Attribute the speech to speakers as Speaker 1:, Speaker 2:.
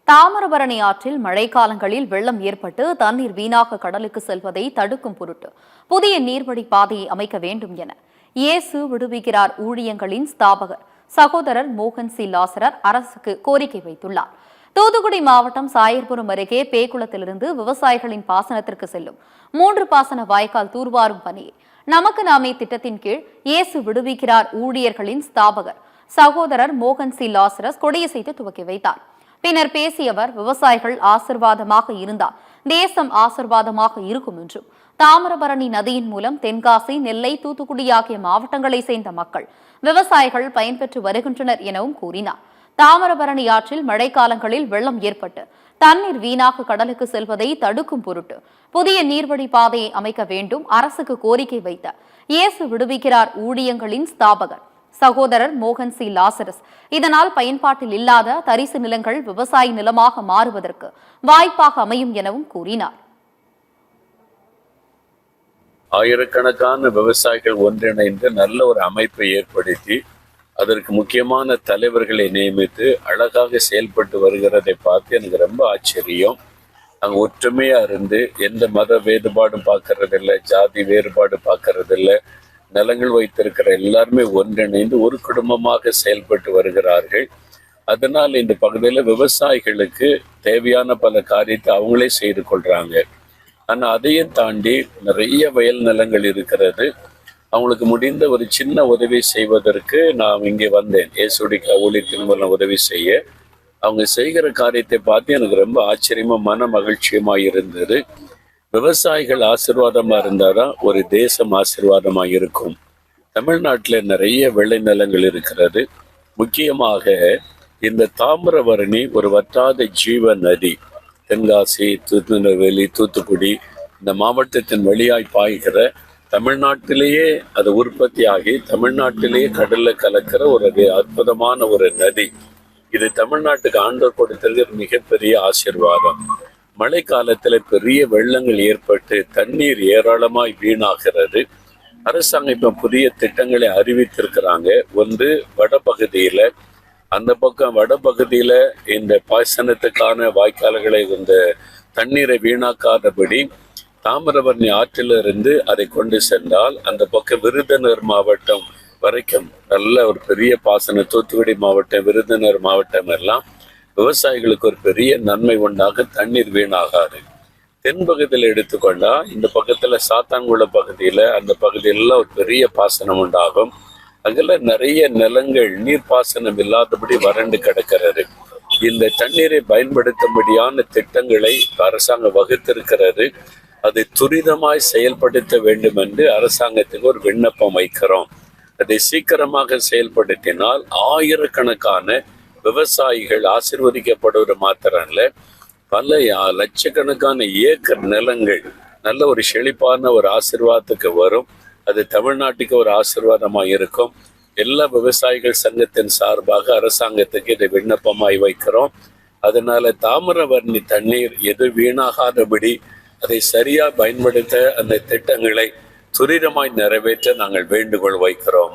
Speaker 1: தாமிரபரணி ஆற்றில் மழைக்காலங்களில் வெள்ளம் ஏற்பட்டு தண்ணீர் வீணாக கடலுக்கு செல்வதை தடுக்கும் பொருட்டு புதிய நீர்வழி பாதையை அமைக்க வேண்டும் என இயேசு விடுவிக்கிறார் ஊழியங்களின் ஸ்தாபகர் சகோதரர் மோகன் சி லாசரர் அரசுக்கு கோரிக்கை வைத்துள்ளார். தூத்துக்குடி மாவட்டம் சாயர்புரம் அருகே பேக்குளத்திலிருந்து விவசாயிகளின் பாசனத்திற்கு செல்லும் 3 பாசன வாய்க்கால் தூர்வாரும் பணியை நமக்கு நாமே திட்டத்தின் கீழ் இயேசு விடுவிக்கிறார் ஊழியர்களின் ஸ்தாபகர் சகோதரர் மோகன் சி லாசரஸ் கொடியசைத்து துவக்கி வைத்தார். பின்னர் பேசிய அவர், விவசாயிகள் ஆசிர்வாதமாக இருந்தால் தேசம் ஆசிர்வாதமாக இருக்கும் என்றும், தாமிரபரணி நதியின் மூலம் தென்காசி, நெல்லை, தூத்துக்குடி ஆகிய மாவட்டங்களை சேர்ந்த மக்கள் விவசாயிகள் பயன்பெற்று வருகின்றனர் எனவும் கூறினார். தாமிரபரணி ஆற்றில் மழைக்காலங்களில் வெள்ளம் ஏற்பட்டு தண்ணீர் வீணாக கடலுக்கு செல்வதை தடுக்கும் பொருட்டு புதிய நீர்வழி பாதையை அமைக்க வேண்டும் அரசுக்கு கோரிக்கை வைத்த இயேசு விடுவிக்கிறார் ஊழியங்களின் ஸ்தாபகர் சகோதரர் மோகன் சி லாசரஸ் இதனால் பயன்பாட்டில் இல்லாத தரிசு நிலங்கள் விவசாய நிலமாக மாறுவதற்கு வாய்ப்பாக அமையும் எனவும் கூறினார்.
Speaker 2: ஆயிரக்கணக்கான விவசாயிகள் ஒன்றிணைந்து நல்ல ஒரு அமைப்பை ஏற்படுத்தி அதற்கு முக்கியமான தலைவர்களை நியமித்து அழகாக செயல்பட்டு வருகிறதை பார்த்து எனக்கு ரொம்ப ஆச்சரியம். அங்கே ஒற்றுமையா இருந்து எந்த மத வேறுபாடும் பார்க்கறதில்லை, ஜாதி வேறுபாடு பார்க்கறதில்லை, நிலங்கள் வைத்திருக்கிற எல்லாருமே ஒன்றிணைந்து ஒரு குடும்பமாக செயல்பட்டு வருகிறார்கள். அதனால் இந்த பகுதியில் விவசாயிகளுக்கு தேவையான பல காரியத்தை அவங்களே செய்து கொள்றாங்க. ஆனால் அதையும் தாண்டி நிறைய வயல் நிலங்கள் இருக்கிறது. அவங்களுக்கு முடிந்த ஒரு சின்ன உதவி செய்வதற்கு நான் இங்கே வந்தேன். இயேசுடைய ஊழியத்தின் மூலம் உதவி செய்ய அவங்க செய்கிற காரியத்தை பார்த்து எனக்கு ரொம்ப ஆச்சரியமா மன மகிழ்ச்சியமா இருந்தது. விவசாயிகள் ஆசீர்வாதமா இருந்தாதான் ஒரு தேசம் ஆசீர்வாதமா இருக்கும். தமிழ்நாட்டில் நிறைய விளைநிலங்கள் இருக்கிறது. முக்கியமாக இந்த தாமிரபரணி ஒரு வற்றாத ஜீவ நதி. தென்காசி, திருநெல்வேலி, தூத்துக்குடி இந்த மாவட்டத்தின் வழியாய் பாய்கிற, தமிழ்நாட்டிலேயே அது உற்பத்தி ஆகி தமிழ்நாட்டிலேயே கடல்ல கலக்கிற ஒரு அற்புதமான ஒரு நதி. இது தமிழ்நாட்டுக்கு ஆண்டவர் கொடுத்திருக்கிற மிகப்பெரிய ஆசீர்வாதம். மழை காலத்துல பெரிய வெள்ளங்கள் ஏற்பட்டு தண்ணீர் ஏராளமாய் வீணாகிறது. அரசாங்கம் இப்ப புதிய திட்டங்களை அறிவித்திருக்கிறாங்க. ஒன்று வடபகுதியில, அந்த பக்கம் வடபகுதியில இந்த பாசனத்துக்கான வாய்க்கால்களை இந்த தண்ணீரை வீணாக்காதபடி தாமிரபரணி ஆற்றிலிருந்து அதை கொண்டு சென்றால் அந்த பக்கம் விருதுநகர் மாவட்டம் வரைக்கும் நல்ல ஒரு பெரிய பாசனம், தூத்துக்குடி மாவட்டம், விருதுநகர் மாவட்டம் எல்லாம் விவசாயிகளுக்கு ஒரு பெரிய நன்மை உண்டாக தண்ணீர் வீணாகாது. தென்பகுதியில் எடுத்துக்கொண்டா இந்த பக்கத்துல சாத்தான்குள பகுதியில அந்த பகுதியில ஒரு பெரிய பாசனம் உண்டாகும். அங்கெல்லாம் நிறைய நிலங்கள் நீர்ப்பாசனம் இல்லாதபடி வறண்டு கிடக்கிறது. இந்த தண்ணீரை பயன்படுத்தும்படியான திட்டங்களை அரசாங்கம் வகுத்திருக்கிறது. அதை துரிதமாய் செயல்படுத்த வேண்டும் என்று அரசாங்கத்துக்கு ஒரு விண்ணப்பம் வைக்கிறோம். அதை சீக்கிரமாக செயல்படுத்தினால் ஆயிரக்கணக்கான விவசாயிகள் ஆசீர்வதிக்கப்படுவது மாத்திரம் இல்ல, பல லட்சக்கணக்கான ஏக்கர் நிலங்கள் நல்ல ஒரு செழிப்பான ஒரு ஆசீர்வாதத்துக்கு வரும். அது தமிழ்நாட்டுக்கு ஒரு ஆசீர்வாதமா இருக்கும். எல்லா விவசாயிகள் சங்கத்தின் சார்பாக அரசாங்கத்துக்கு இதை விண்ணப்பமாய் வைக்கிறோம். அதனால தாமிரபரணி தண்ணீர் எது வீணாகாதபடி அதை சரியா பயன்படுத்த அந்த திட்டங்களை துரிதமாய் நிறைவேற்ற நாங்கள் வேண்டுகோள் வைக்கிறோம்.